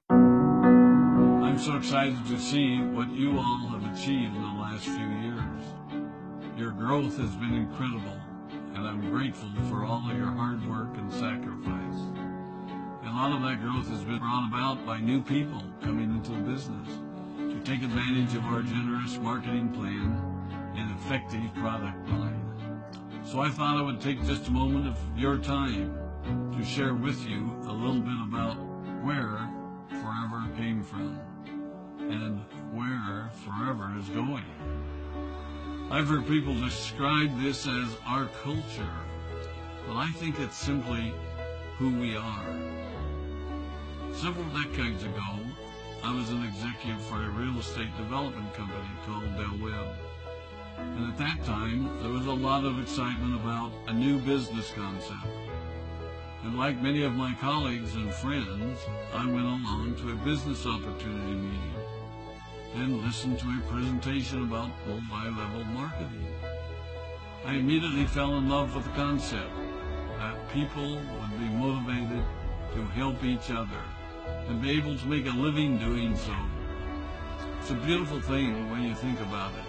I'm so excited to see what you all have achieved in the last few years. Your growth has been incredible, and I'm grateful for all of your hard work and sacrifice. And a lot of that growth has been brought about by new people coming into the business to take advantage of our generous marketing plan and effective product line. So I thought I would take just a moment of your time to share with you a little bit about where Forever came from and where Forever is going. I've heard people describe this as our culture, but I think it's simply who we are. Several decades ago, I was an executive for a real estate development company called Del Webb. And at that time, there was a lot of excitement about a new business concept. And like many of my colleagues and friends, I went along to a business opportunity meeting and listened to a presentation about multi-level marketing. I immediately fell in love with the concept that people would be motivated to help each other and be able to make a living doing so. It's a beautiful thing when you think about it.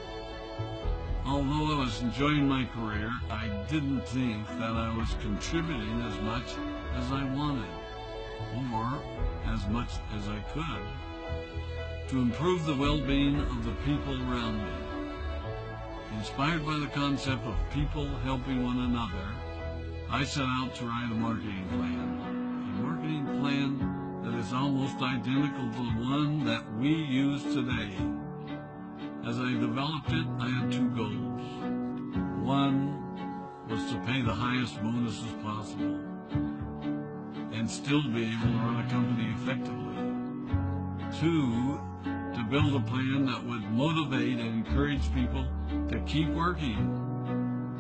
Although I was enjoying my career, I didn't think that I was contributing as much as I wanted, or as much as I could, to improve the well-being of the people around me. Inspired by the concept of people helping one another, I set out to write a marketing plan that is almost identical to the one that we use today. As I developed it, I had two goals. One was to pay the highest bonuses possible and still be able to run a company effectively. Two, to build a plan that would motivate and encourage people to keep working.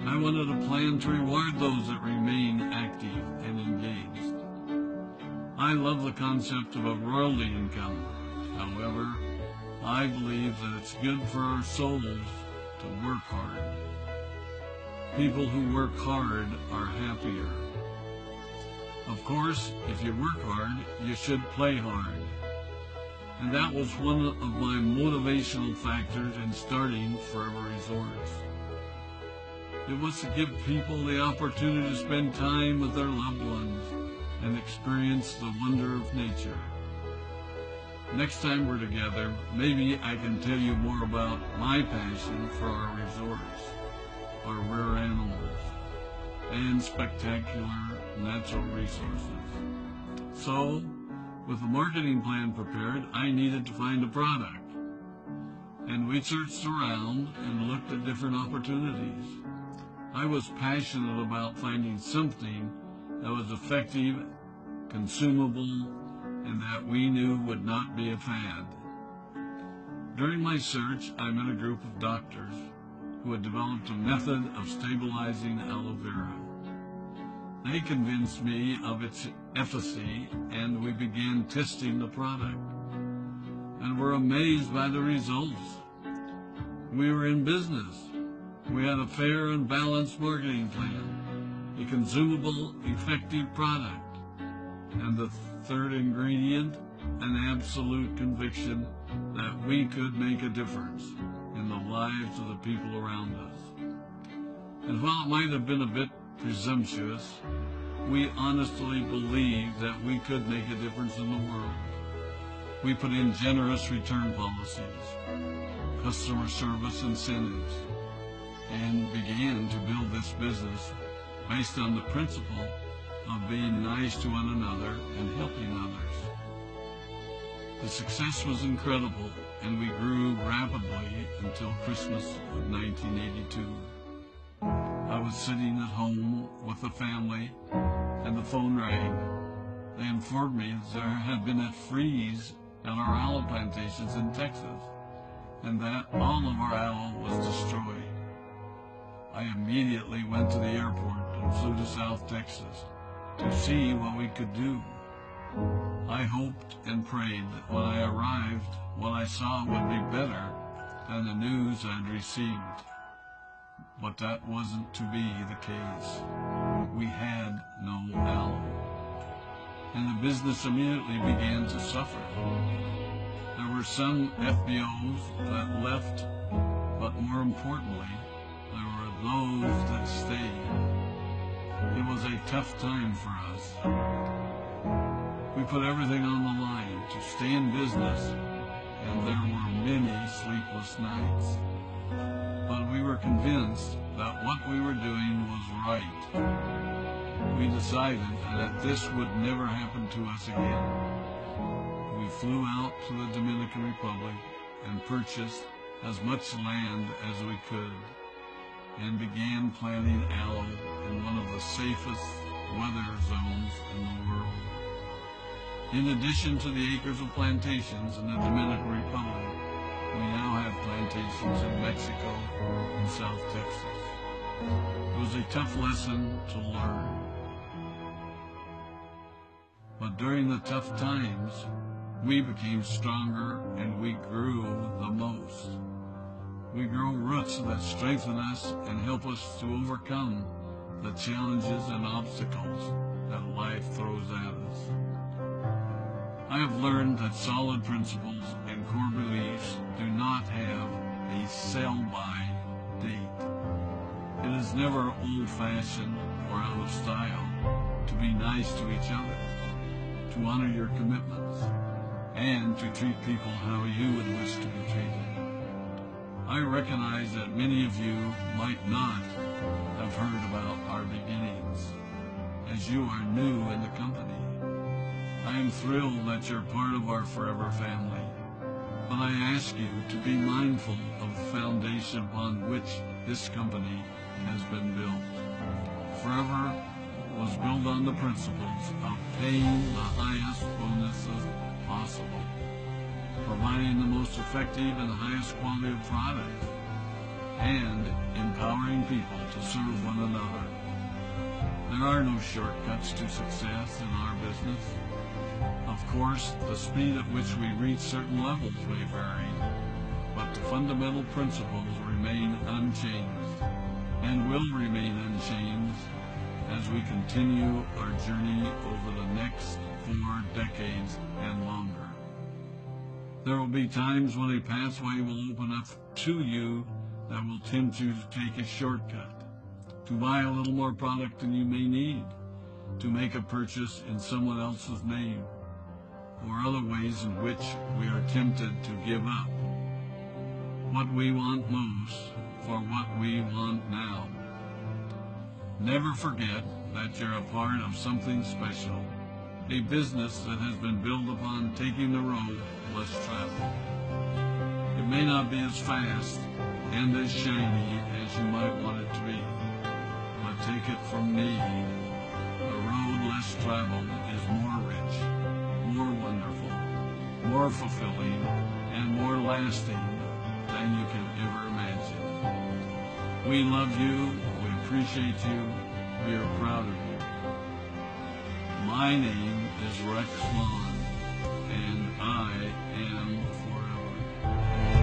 I wanted a plan to reward those that remain active and engaged. I love the concept of a royalty income. However, I believe that it's good for our souls to work hard. People who work hard are happier. Of course, if you work hard, you should play hard. And that was one of my motivational factors in starting Forever Resorts. It was to give people the opportunity to spend time with their loved ones and experience the wonder of nature. Next time we're together, maybe I can tell you more about my passion for our resorts, our rare animals, and spectacular natural resources. So, with the marketing plan prepared, I needed to find a product. And we searched around and looked at different opportunities. I was passionate about finding something that was effective, consumable, and that we knew would not be a fad. During my search, I met a group of doctors who had developed a method of stabilizing aloe vera. They convinced me of its efficacy, and we began testing the product, and were amazed by the results. We were in business. We had a fair and balanced marketing plan, a consumable, effective product, and the third ingredient, an absolute conviction that we could make a difference in the lives of the people around us. And while it might have been a bit presumptuous, we honestly believed that we could make a difference in the world. We put in generous return policies, customer service incentives, and began to build this business based on the principle of being nice to one another and helping others. The success was incredible, and we grew rapidly until Christmas of 1982. I was sitting at home with the family, and the phone rang. They informed me there had been a freeze on our aloe plantations in Texas, and that all of our aloe was destroyed. I immediately went to the airport and flew to South Texas to see what we could do. I hoped and prayed that when I arrived, what I saw would be better than the news I'd received. But that wasn't to be the case. We had no aloe. and the business immediately began to suffer. There were some FBOs that left, but more importantly, there were those that stayed. It was a tough time for us. We put everything on the line to stay in business, and there were many sleepless nights. But we were convinced that what we were doing was right. We decided that this would never happen to us again. We flew out to the Dominican Republic and purchased as much land as we could, and began planting aloe in one of the safest weather zones in the world. In addition to the acres of plantations in the Dominican Republic, we now have plantations in Mexico and South Texas. It was a tough lesson to learn. But during the tough times, we became stronger and we grew the most. We grow roots that strengthen us and help us to overcome the challenges and obstacles that life throws at us. I have learned that solid principles and core beliefs do not have a sell-by date. It is never old-fashioned or out of style to be nice to each other, to honor your commitments, and to treat people how you would wish to be treated. I recognize that many of you might not have heard about our beginnings, as you are new in the company. I am thrilled that you're part of our forever family, but I ask you to be mindful of the foundation upon which this company has been built. Forever was built on the principles of paying the highest bonuses possible, providing the most effective and highest quality of product, and empowering people to serve one another. There are no shortcuts to success in our business. Of course, the speed at which we reach certain levels may vary, but the fundamental principles remain unchanged and will remain unchanged as we continue our journey over the next 4 decades and longer. There will be times when a pathway will open up to you that will tempt you to take a shortcut, to buy a little more product than you may need, to make a purchase in someone else's name, or other ways in which we are tempted to give up what we want most for what we want now. Never forget that you're a part of something special, a business that has been built upon taking the road less traveled. It may not be as fast and as shiny as you might want it to be, but take it from me, the road less traveled is more rich, more wonderful, more fulfilling, and more lasting than you can ever imagine. We love you, we appreciate you, we are proud of you. My name is Rex Vaughn, and I am forever.